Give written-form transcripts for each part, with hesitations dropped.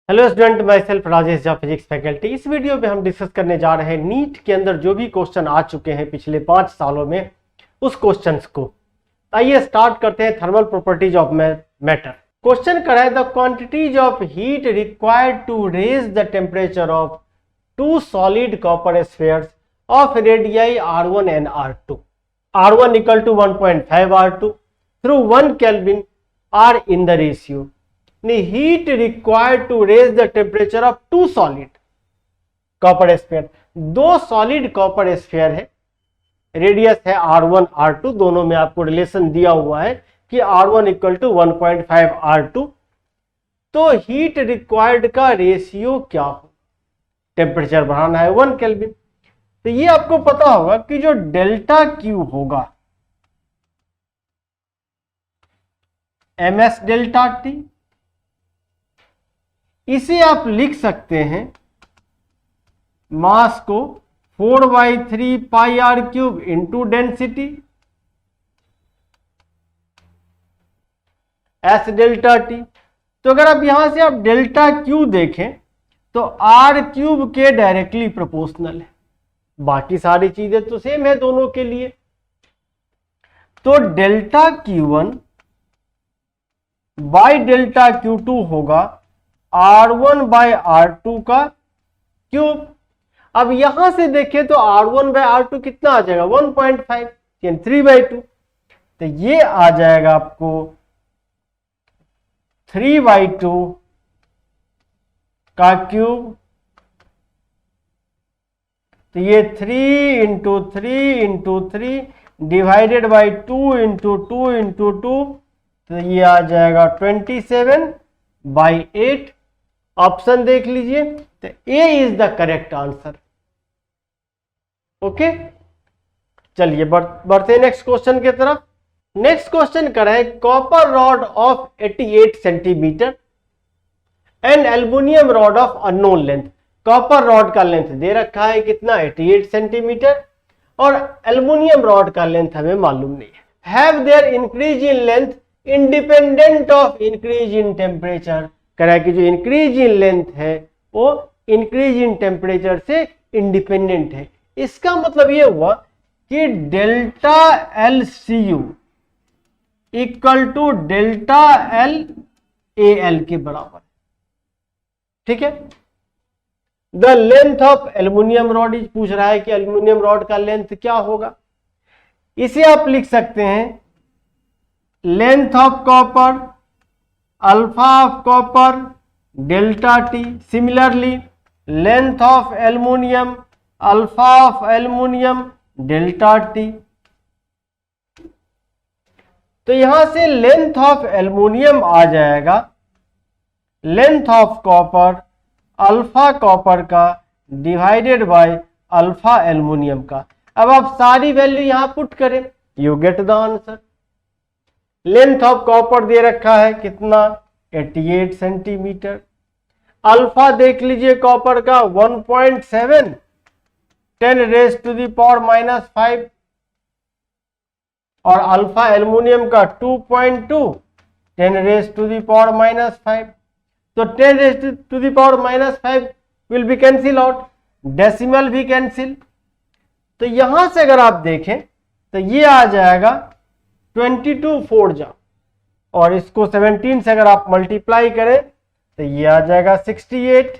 Hello student, my self Rajesh Jha, physics faculty. इस video में हम डिस्कस करने जा रहे हैं नीट के अंदर जो भी क्वेश्चन आ चुके हैं पिछले 5 सालों में उस क्वेश्चंस को। आइए स्टार्ट करते हैं thermal properties of matter. Question कर है the quantities of heat required to raise the temperature of two solid copper spheres of radii R1 and R2। R1 equal to 1.5 R2 through 1 kelvin are in the ratio. Heat required to raise the temperature of two solid copper sphere. दो solid copper sphere है, radius है R1 R2, दोनों में आपको relation दिया हुआ है कि R1 इक्वल टू 1.5 R2। तो हीट रिक्वायर्ड का रेशियो क्या हो, टेम्परेचर बढ़ाना है 1 केल्विन। तो ये आपको पता होगा कि जो डेल्टा क्यू होगा ms डेल्टा टी, इसे आप लिख सकते हैं मास को 4/3 pi R cube into density S delta T. तो अगर आप यहां से आप डेल्टा क्यू देखें तो आर क्यूब के डायरेक्टली प्रोपोर्शनल है, बाकी सारी चीजें तो सेम है दोनों के लिए। तो delta Q1 by delta Q2 होगा R1 बाय R2 का क्यूब। अब यहां से देखें तो R1 बाय R2 कितना आ जाएगा 1.5 यानी 3/2। तो ये आ जाएगा आपको 3/2 का क्यूब। तो ये 3 into 3 into 3 divided by 2 into 2 into 2, तो ये आ जाएगा 27/8। ऑप्शन देख लीजिए, तो A is the correct answer. Okay, चलिए बढ़ते हैं नेक्स्ट क्वेश्चन की तरफ। नेक्स्ट क्वेश्चन कर है copper rod of 88 centimetre and aluminium rod of unknown length. Copper rod का लेंथ दे रखा है कितना 88 सेंटीमीटर और एल्युमिनियम रॉड का लेंथ हमें मालूम नहीं है। Have their increase in length independent of increase in temperature. कह रहा है कि जो इंक्रीज इन लेंथ है वो इंक्रीज इन टेम्परेचर से इंडिपेंडेंट है। इसका मतलब ये हुआ कि delta L C U equal to delta L A L के बराबर, ठीक है। The length of aluminium rod is पूछ रहा है कि एल्युमिनियम रॉड का लेंथ क्या होगा। इसे आप लिख सकते हैं length of copper alpha of copper delta T. Similarly length of aluminium alpha of aluminium delta T. तो यहां से लेंथ ऑफ एल्युमिनियम आ जाएगा length of copper alpha copper का डिवाइडेड बाय अल्फा एल्युमिनियम का। अब आप सारी वैल्यू यहां पुट करें, you get the answer. Length of copper दे रखा है कितना 88 सेंटीमीटर। अल्फा देख लीजिए कॉपर का 1.7 10⁻⁻⁵ और अल्फा एल्युमिनियम का 2.2 10⁻⁻⁵। तो 10⁻⁻⁵ will be cancel out, decimal भी कैंसिल। तो यहां से अगर आप देखें तो ये आ जाएगा 22 4 जा, और इसको 17 से अगर आप मल्टीप्लाई करें तो ये आ जाएगा 68।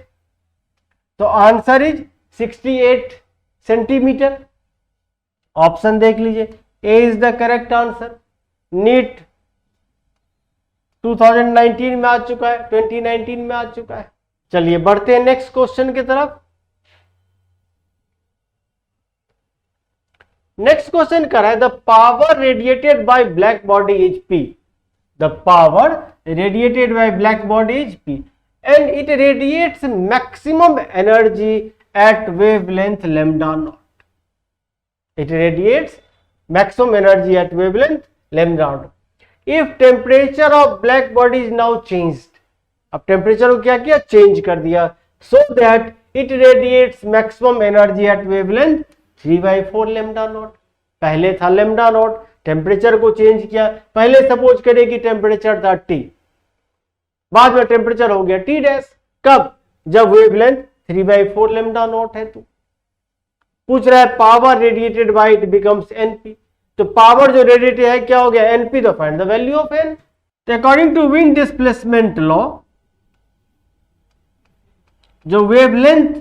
तो आंसर इज 68 सेंटीमीटर। ऑप्शन देख लीजिए, A is the correct answer. NEET 2019 में आ चुका है, 2019 में आ चुका है। चलिए बढ़ते हैं नेक्स्ट क्वेश्चन की तरफ। नेक्स्ट क्वेश्चन कर रहा है the power radiated by black body is P। The power radiated by black body is P and it radiates maximum energy at wavelength lambda naught. It radiates maximum energy at wavelength lambda naught. If temperature of black body is now changed, अब temperature को क्या किया, change कर दिया, so that it radiates maximum energy at wavelength 3/4 lambda naught. पहले था lambda naught, temperature को change किया। पहले सपोज करें कि टेम्परेचर था T, बाद में टेम्परेचर हो गया T डैश, कब? जब वेवलेंथ 3/4 लैम्डा नॉट है। तो पूछ रहा है power radiated by it becomes NP, तो पावर जो रेडिएटेड है क्या हो गया? एनपी। तो find the value of N. तो according to wind displacement law, जो वेवलेंथ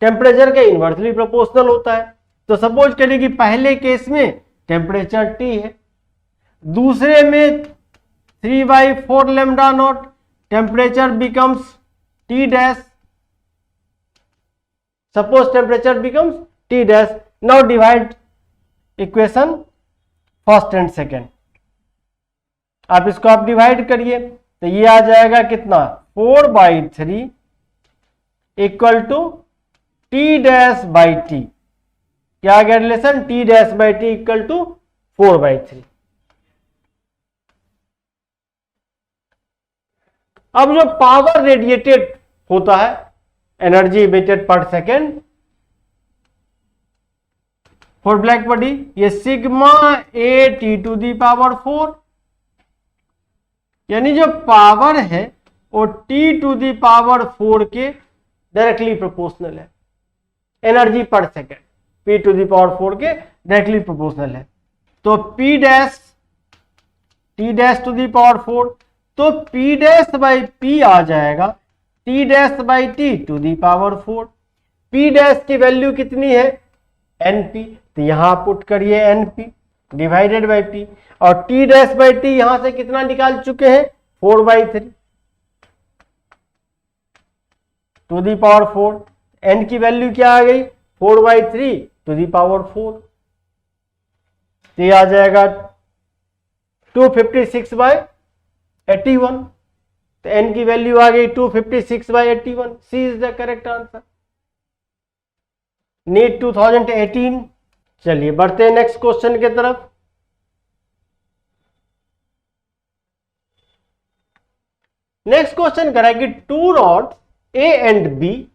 टेम्परेचर के इनवर्सली प्रोपोर्शनल होता है। तो सपोज करिए कि पहले केस में टेम्परेचर T है, दूसरे में 3/4 lambda naught, temperature becomes T dash. Suppose temperature becomes T dash. Now divide equation first and second. आप इसको आप डिवाइड करिए तो ये आ जाएगा कितना? 4/3 equal to T dash by T. क्या आ गया relation? T dash by T equal to 4/3। अब जो पावर रेडिएटेड होता है, energy emitted per second for black body, ये sigma A T to the power 4, यानी जो पावर है वो T टू दी पावर 4 के डायरेक्टली प्रोपोर्शनल है। Energy per second P to the power 4 के डायरेक्टली प्रोपोर्शनल है। तो P dash T dash to the power 4, तो P डैश बाई P आ जाएगा T dash by T to the power 4। P dash की value कितनी है? NP। तो यहां पुट करिए NP डिवाइडेड बाई P, और T डैश बाई T यहां से कितना निकाल चुके हैं? 4/3 टू दी पावर 4। N की वैल्यू क्या आ गई? 4/3 टू दी पावर 4। तो ये आ जाएगा 256/81। तो N की वैल्यू आ गई 256/81। C is the correct answer. NEET 2018। चलिए बढ़ते हैं नेक्स्ट क्वेश्चन की तरफ। नेक्स्ट क्वेश्चन करा है कि two rod A and B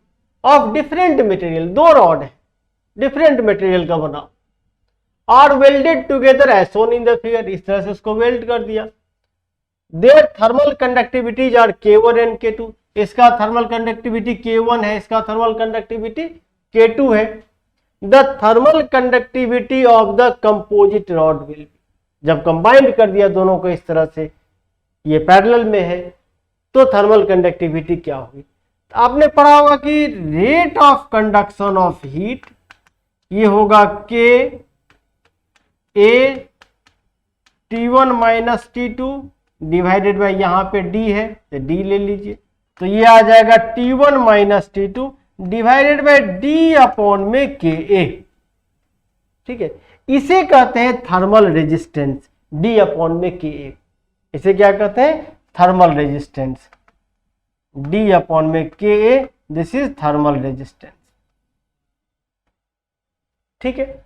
of different material, दो रॉड है डिफरेंट मटेरियल का बना, are welded together as shown in the figure. इस तरह से उसको वेल्ड कर दिया। Their thermal conductivities are K1 and K2। इसका थर्मल कंडक्टिविटी K1 है, इसका थर्मल कंडक्टिविटी K2 है। The thermal conductivity of the composite rod will be. जब कंबाइंड कर दिया दोनों को इस तरह से, ये पैरेलल में है, तो थर्मल कंडक्टिविटी क्या होगी? तो आपने पढ़ा होगा कि rate of conduction of heat ये होगा K A T1 minus T2 divided by यहां पे D है तो D ले लीजिए। तो ये आ जाएगा T1 minus T2 divided by D upon में KA। ठीक है, इसे कहते हैं थर्मल रेजिस्टेंस, D अपॉन में KA। इसे क्या कहते हैं? थर्मल रेजिस्टेंस, D अपॉन में KA। This is thermal resistance. ठीक है,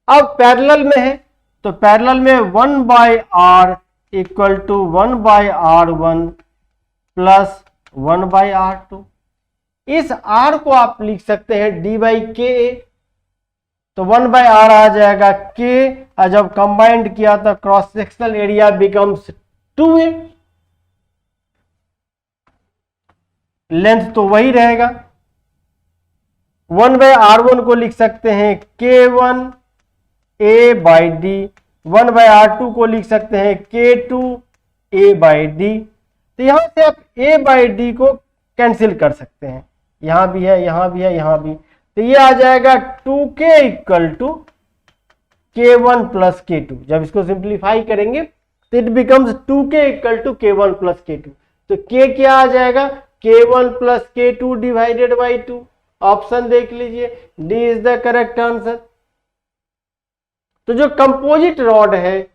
अब पैरेलल में है तो पैरेलल में 1/R equal to 1/R1 plus 1/R2। इस R को आप लिख सकते हैं D/KA। तो 1/R आ जाएगा K, और जब कंबाइंड किया तो cross sectional area becomes 2A। Length तो वही रहेगा। 1/R1 को लिख सकते हैं K1 A by D, 1/R2 को लिख सकते हैं K2 A बाई डी। तो यहां से आप A बाई डी को कैंसिल कर सकते हैं, यहां भी है, यहां भी है, यहां भी। तो ये आ जाएगा 2K equal to K1 plus K2। जब इसको सिंप्लीफाई करेंगे तो it becomes 2K equal to K1 plus K2। तो K क्या आ जाएगा? K1 plus K2 divided by 2। Option देख लीजिए, D is the correct answer. तो जो कंपोजिट रॉड है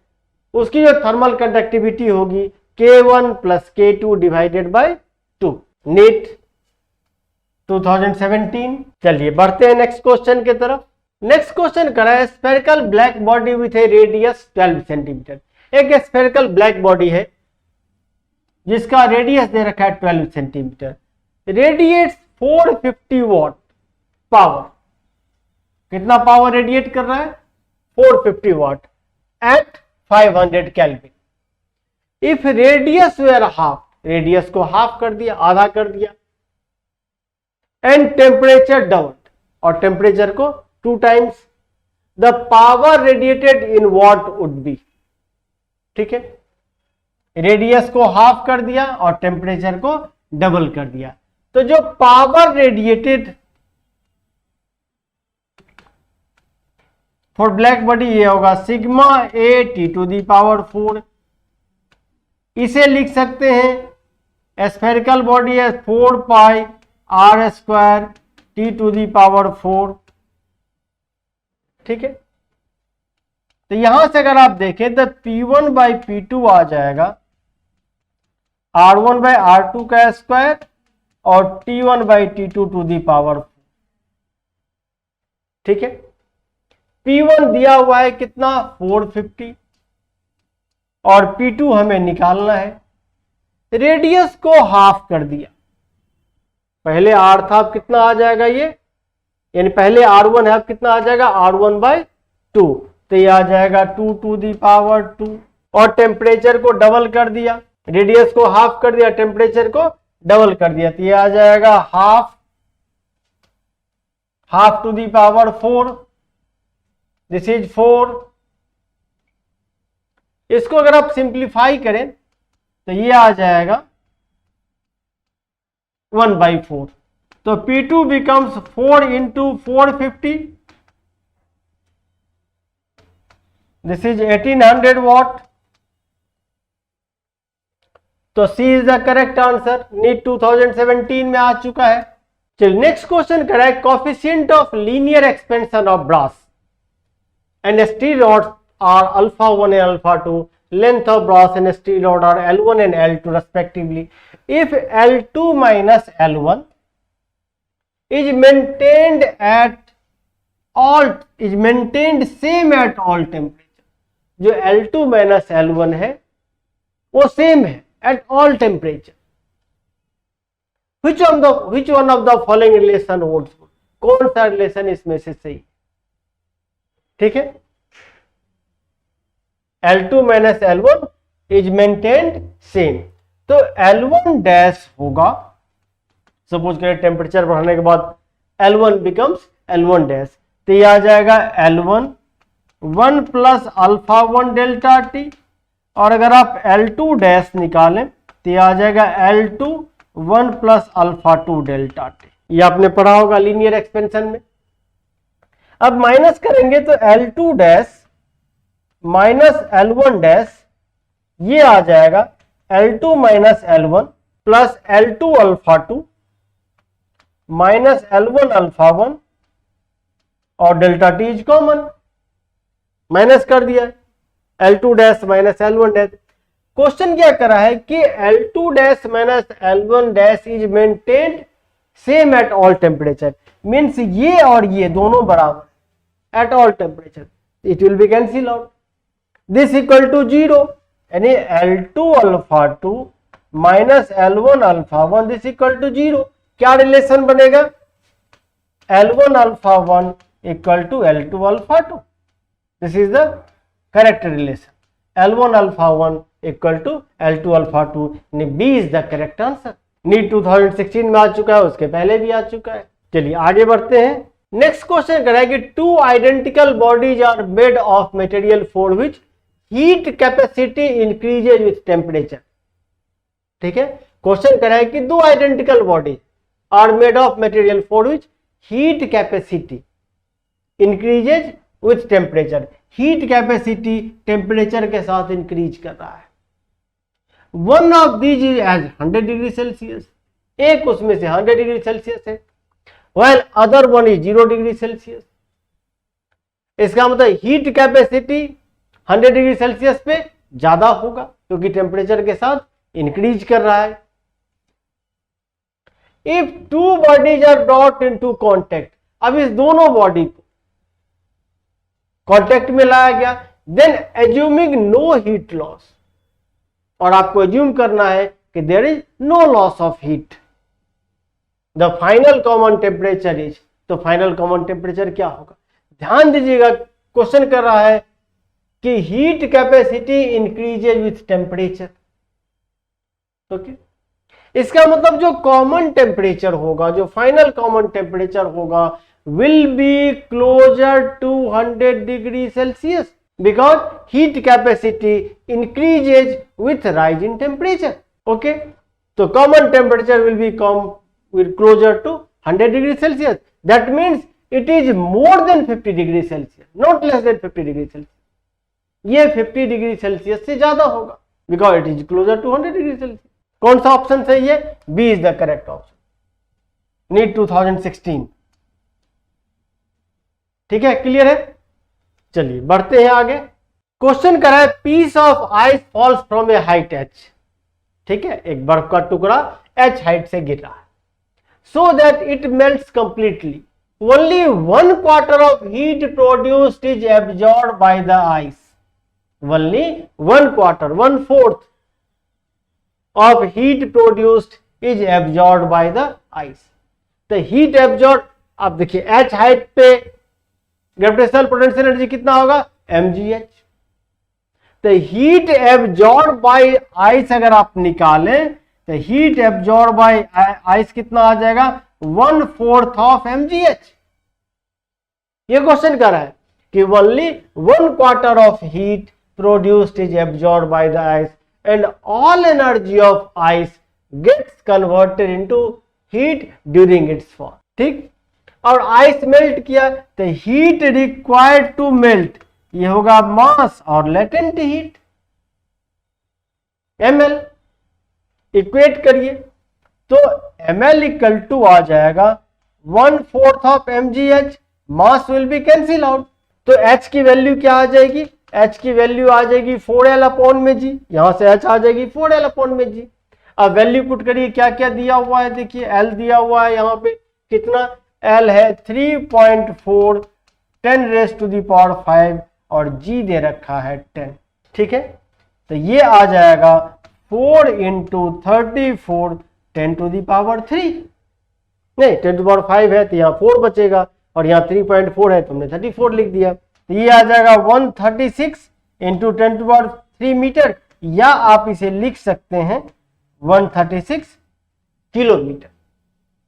उसकी जो थर्मल कंडक्टिविटी होगी K1 plus K2 divided by 2। NEET 2017। चलिए बढ़ते हैं नेक्स्ट क्वेश्चन की तरफ। नेक्स्ट क्वेश्चन करा है spherical black body with a radius 12 centimetre. एक स्फेरिकल ब्लैक बॉडी है जिसका रेडियस दे रखा है 12 सेंटीमीटर, रेडिएट्स 450 वॉट पावर। कितना पावर रेडिएट कर रहा है? 450 watt at 500 kelvin. If radius were half, radius को हाफ कर दिया, आधा कर दिया, एंड टेम्परेचर डबल्ड, और टेम्परेचर को 2 times, the power radiated in watt would be. ठीक है, रेडियस को हाफ कर दिया और टेम्परेचर को डबल कर दिया, तो जो power radiated for black body ये होगा sigma A T to the power 4। इसे लिख सकते हैं स्फेरिकल बॉडी है 4 pi R square T to the power 4। ठीक है, तो यहां से अगर आप देखें तो P1 बाई P2 आ जाएगा R1 बाई R2 का स्क्वायर और T1 by T2 to the power 4। ठीक है, P1 दिया हुआ है कितना 450 और P2 हमें निकालना है। रेडियस को हाफ कर दिया, पहले R था, अब कितना आ जाएगा ये, यानी पहले R1 है, अब कितना आ जाएगा R1 बाई 2, तो ये आ जाएगा 2 टू दी पावर 2। और टेम्परेचर को डबल कर दिया, रेडियस को हाफ कर दिया, टेम्परेचर को डबल कर दिया, तो ये आ जाएगा half to the power 4, this is 4। इसको अगर आप सिंप्लीफाई करें तो ये आ जाएगा 1/4, तो P2 becomes 4 into 450, this is 1800 watt। तो C is the correct answer, NEET 2017 में आ चुका है। चलिए नेक्स्ट क्वेश्चन करा है coefficient of linear expansion of brass and steel rods are alpha 1 and alpha 2, length of brass and steel rod are L1 and L2 respectively. If L2 minus L1 is maintained same at all temperature, जो L2 minus L1 है वो same है at all temperature, which one of the following relation holds good? कौन सा relation इसमें से सही? ठीक है, L2 minus L1 is maintained same, तो L1 डैश होगा, सपोज करें टेम्परेचर बढ़ाने के बाद L1 बिकम्स L1 डैश, तो ये आ जाएगा L1 1 plus alpha 1 delta T, और अगर आप L2 डैश निकालें तो ये आ जाएगा L2 1 plus alpha 2 delta T. ये आपने पढ़ा होगा लीनियर एक्सपेंशन में। अब माइनस करेंगे तो L2 dash minus L1 dash, ये आ जाएगा L2 minus L1 plus L2 alpha 2 minus L1 alpha 1 और delta T is common, minus कर दिया L2 dash minus L1 dash. Question क्या करा है कि L2 dash minus L1 dash is maintained same at all temperature, means ये और ये दोनों बराबर at all temperature, it will be cancel out, this equal to 0, यानी L2 alpha 2 minus L1 alpha 1 this equal to 0। क्या relation बनेगा? L1 alpha 1 equal to L2 alpha 2, this is the correct relation. L1 alpha 1 equal to L2 alpha 2, B is the correct answer. NEET 2016 में आ चुका है, उसके पहले भी आ चुका है। चलिए आगे बढ़ते हैं। नेक्स्ट क्वेश्चन कराएंगे two identical bodies are made of material for which heat capacity increases with temperature. ठीक है, क्वेश्चन करा है कि दो identical bodies are made of material for which heat capacity increases with temperature. Heat capacity temperature के साथ increase कर रहा है। One of these is as 100 degree Celsius, एक उसमें से 100 डिग्री सेल्सियस है, while other one is 0 degree Celsius. इसका मतलब हीट कैपेसिटी 100 डिग्री सेल्सियस पे ज्यादा होगा क्योंकि टेम्परेचर के साथ इंक्रीज कर रहा है। If two bodies are brought into contact, अब इस दोनों बॉडी को कांटेक्ट में लाया गया, then assuming no heat loss, और आपको एज्यूम करना है कि there is no loss of heat, the final common temperature is, तो फाइनल कॉमन टेम्परेचर क्या होगा? ध्यान दीजिएगा, क्वेश्चन कर रहा है कि heat capacity increases with temperature. Okay, इसका मतलब जो कॉमन टेम्परेचर होगा, जो फाइनल कॉमन टेम्परेचर होगा, will be closer to 100 degree Celsius because heat capacity increases with rise in temperature. Okay, so common temperature will closer to 100 degree Celsius. That means it is more than 50 degree Celsius, not less than 50 degree Celsius. ये 50 degree Celsius से ज्यादा होगा because it is closer to 100 degree Celsius. कौन सा option सही है? B is the correct option. NEET 2016. ठीक है, क्लियर है. चलिए बढ़ते हैं आगे. क्वेश्चन कर रहा है piece of ice falls from a height H. ठीक है, एक बर्फ का टुकड़ा एच हाइट से गिर रहा है. सो that it melts completely. Only 1/4 of heat produced is absorbed by the ice. Only 1/4, 1/4 of heat produced is absorbed by the ice. The heat absorbed, आप देखिए h हाइट पे ग्रेविटेशनल पोटेंशियल एनर्जी कितना होगा? mgh. The heat absorbed by ice अगर आप निकालें तो heat absorbed by ice कितना आ जाएगा? 1/4 of mgh. ये क्वेश्चन कर रहा है कि only 1/4 of heat produced is absorbed by the ice and all energy of ice gets converted into heat during its fall. ठीक, और आइस मेल्ट किया तो हीट रिक्वायर्ड टू मेल्ट ये होगा मास और लेटेंट हीट ml. इक्वेट करिए तो ml equal to आ जाएगा 1/4 of mgh. Mass will be cancel out तो h की वैल्यू क्या आ जाएगी? h की वैल्यू आ जाएगी 4L अपॉन में g. यहां से h आ जाएगी 4L अपॉन में g. अब वैल्यू पुट करिए, क्या क्या दिया हुआ है? देखिए L दिया हुआ है यहाँ पे, कितना L है? 3.4 10⁵ और g दे रखा है 10. ठीक है, तो ये आ जाएगा 4 × 34 10⁵. नहीं 10⁵ है तो यहाँ 4 बचेगा और यहाँ 3.4 है तो हमने 34 लिख दिया. तो ये आ जाएगा 136 × 10⁻³ मीटर, या आप इसे लिख सकते हैं 136 किलोमीटर.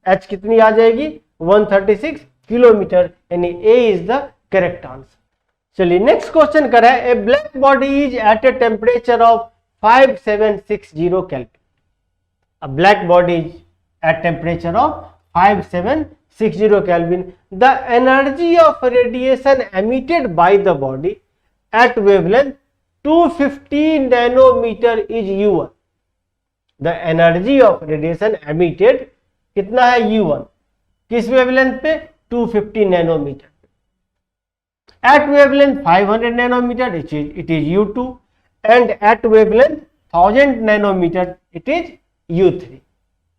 h कितनी आ जाएगी? 136 किलोमीटर, यानी A is the correct answer. चलिए नेक्स्ट क्वेश्चन करें. A black body is at a temperature of 5760 kelvin. A black body is at temperature of 5760 Kelvin. The energy of radiation emitted by the body at wavelength 250 nanometer is U1. The energy of radiation emitted कितना है? U1. किस wavelength पे? 250 nanometre. At wavelength 500 nanometer it is U2 and at wavelength 1000 nanometer it is U3.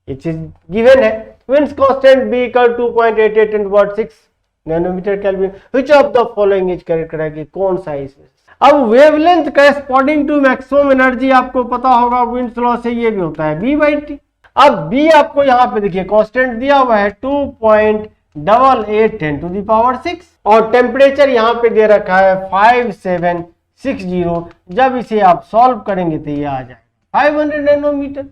It is given है. Winds constant B equal 2.88 × 6 nanometre kelvin. Which of the following is correct करेगी? कौन सा है इसमें? अब wavelength corresponding to maximum energy आपको पता होगा, विंड्स लॉ से ये भी होता है B/T. अब B आपको यहाँ पे देखिए कांस्टेंट दिया हुआ है 2.88 10⁶ और टेम्परेचर यहाँ पे दे रखा है 5760. जब इसे आप सॉल्व करेंगे तो ये आ जाएगा 500 नैनोमीटर.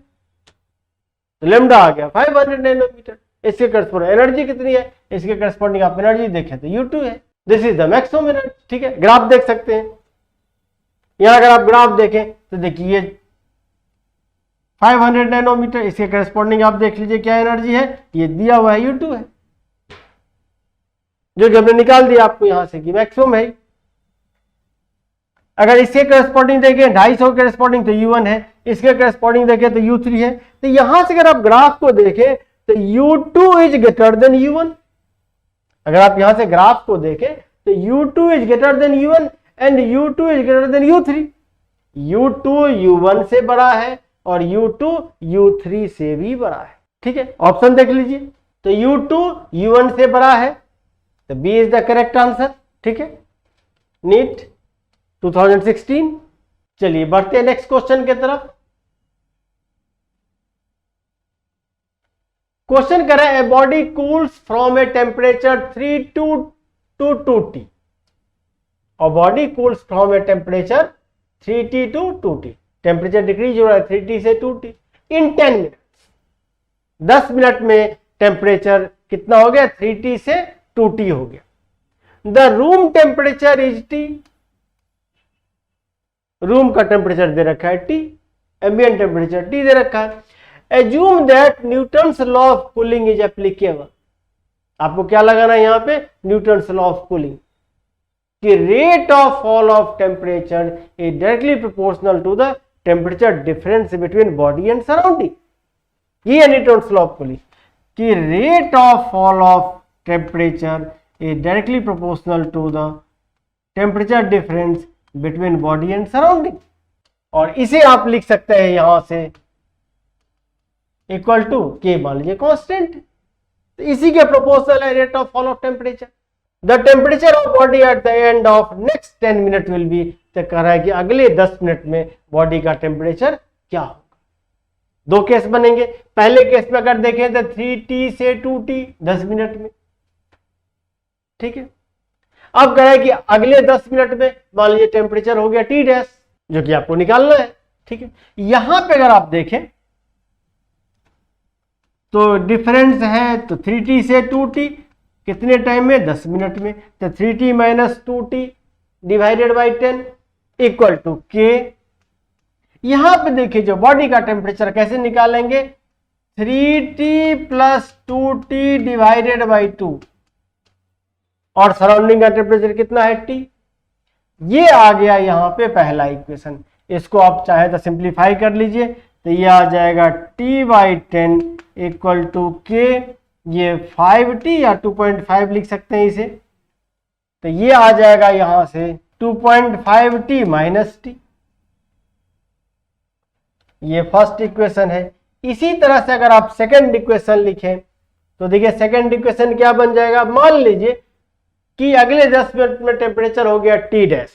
लेमडा आ गया 500 नैनोमीटर. इसके करस्पॉन्डिंग एनर्जी कितनी है? इसके करस्पॉन्डिंग आप एनर्जी देखें तो U2 है. This is the maximum energy. ठीक है, ग्राफ देख सकते हैं. यहां अगर आप ग्राफ देखें तो देखिए 500 नैनोमीटर, इसके करस्पॉन्डिंग आप देख लीजिए क्या एनर्जी है. ये दिया हुआ है U2 है, जो कि हमने निकाल दिया आपको यहां से कि मैक्सिमम है. अगर इसके करस्पॉन्डिंग देखें 250 के करस्पॉन्डिंग तो U1 है, इसके करस्पॉन्डिंग देखें तो U3 है. तो यहां से अगर आप ग्राफ को देखें तो U2 is greater than U1. अगर आप यहां से ग्राफ को देखें तो U2 is greater than U1 and U2 is greater than U3. U2 U1 से बड़ा है और U2 U3 से भी बड़ा है. ठीक है, ऑप्शन देख लीजिए. तो U2 U1 से बड़ा है तो B is the correct answer. ठीक है, नीट 2016. चलिए बढ़ते हैं नेक्स्ट क्वेश्चन की तरफ. क्वेश्चन करें a body cools from a temperature 3 to 2T. और body cools from a temperature 3T to 2T. Temperature decrease हो रहा है 3T से 2T इन 10 मिनट्स. 10 मिनट में टेम्परेचर कितना हो गया, 3T से 2T हो गया। The room temperature is T, room का टेम्परेचर दे रखा है T, एम्बिएंट टेम्परेचर T दे रखा है। Assume that Newton's law of cooling is applicable, आपको क्या लगाना है यहां पे, न्यूटन्स लॉ ऑफ कूलिंग, कि rate of fall of temperature is directly proportional to the temperature difference between body and surrounding. ये है न्यूटन्स लॉ ऑफ कूलिंग, कि rate of fall of temperature is directly proportional to the temperature difference between body and surrounding. और इसे आप लिख सकते हैं यहां से इक्वल टू के, मान लीजिए कांस्टेंट, तो इसी के प्रोपोर्शनल है rate of fall of temperature. The temperature of body at the end of next 10 minute will be, तो कह रहा है कि अगले 10 मिनट में बॉडी का टेम्परेचर क्या होगा। दो केस बनेंगे, पहले केस में अगर देखें तो 3T से 2T 10 मिनट में, ठीक है। अब कह रहा है कि अगले 10 मिनट में मान लीजिए टेम्परेचर हो गया T डैश, जो कि आपको निकालना है, ठीक है। यहां पे अगर आप देखें तो डिफरेंस है तो 3T से 2T कितने टाइम में, 10 मिनट में, तो 3T minus 2T divided by 10 equal to K. यहां पे देखिए जो बॉडी का टेम्परेचर कैसे निकालेंगे, 3T plus 2T divided by 2, और सराउंडिंग का टेम्परेचर कितना है T। ये आ गया यहां पे पहला इक्वेशन। इसको आप चाहे तो सिंप्लीफाई कर लीजिए, तो ये आ जाएगा T बाई 10 इक्वल टू के, ये 5T या 2.5 लिख सकते हैं इसे, तो ये आ जाएगा यहां से 2.5T माइनस T। ये फर्स्ट इक्वेशन है। इसी तरह से अगर आप सेकंड इक्वेशन लिखें तो देखिए सेकंड इक्वेशन क्या बन जाएगा, मान लीजिए कि अगले 10 मिनट में टेम्परेचर हो गया T डैश,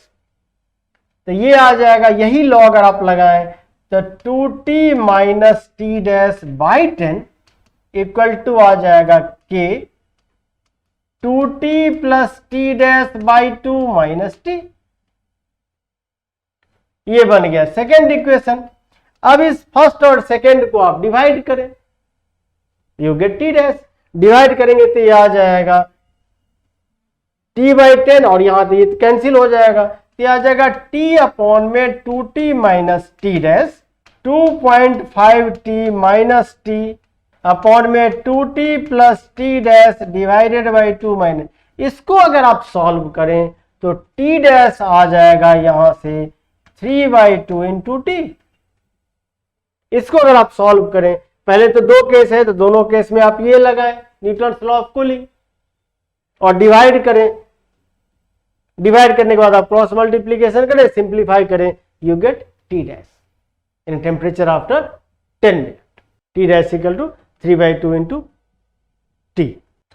तो ये आ जाएगा, यही लॉ अगर आप लगाएं तो 2T minus T dash by 10 equal to आ जाएगा के 2T plus T dash by 2 minus T। ये बन गया सेकेंड इक्वेशन। अब इस फर्स्ट और सेकेंड को आप डिवाइड करें, you get T dash, divide करेंगे तो ये आ जाएगा T बाई 10, और यहां तो ये कैंसिल हो जाएगा, तो आ जाएगा T अपॉन में 2T minus T dash 2.5T minus T upon में 2T plus T dash divided by 2 minus. इसको अगर आप सॉल्व करें तो T डैश आ जाएगा यहां से 3 बाई 2 इंटू T। इसको अगर आप सॉल्व करें, पहले तो दो केस है तो दोनों केस में आप ये लगाएं न्यूटन्स लॉ ऑफ कूलिंग, और डिवाइड करें, डिवाइड करने के बाद आप क्रॉस मल्टीप्लीकेशन करें, सिंप्लीफाई करें, you get T dash in temperature after 10 minute, T dash equal to 3 by 2 into T।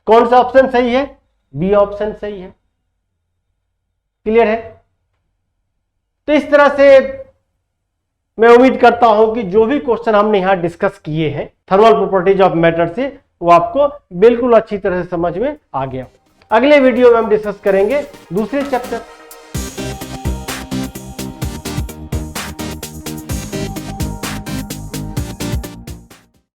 कौन सा ऑप्शन सही है, बी ऑप्शन सही है। क्लियर है। तो इस तरह से मैं उम्मीद करता हूं कि जो भी क्वेश्चन हमने यहां डिस्कस किए हैं थर्मल प्रॉपर्टीज ऑफ मैटर से, वो आपको बिल्कुल अच्छी तरह से समझ में आ गया। अगले वीडियो में हम डिस्कस करेंगे दूसरे चैप्टर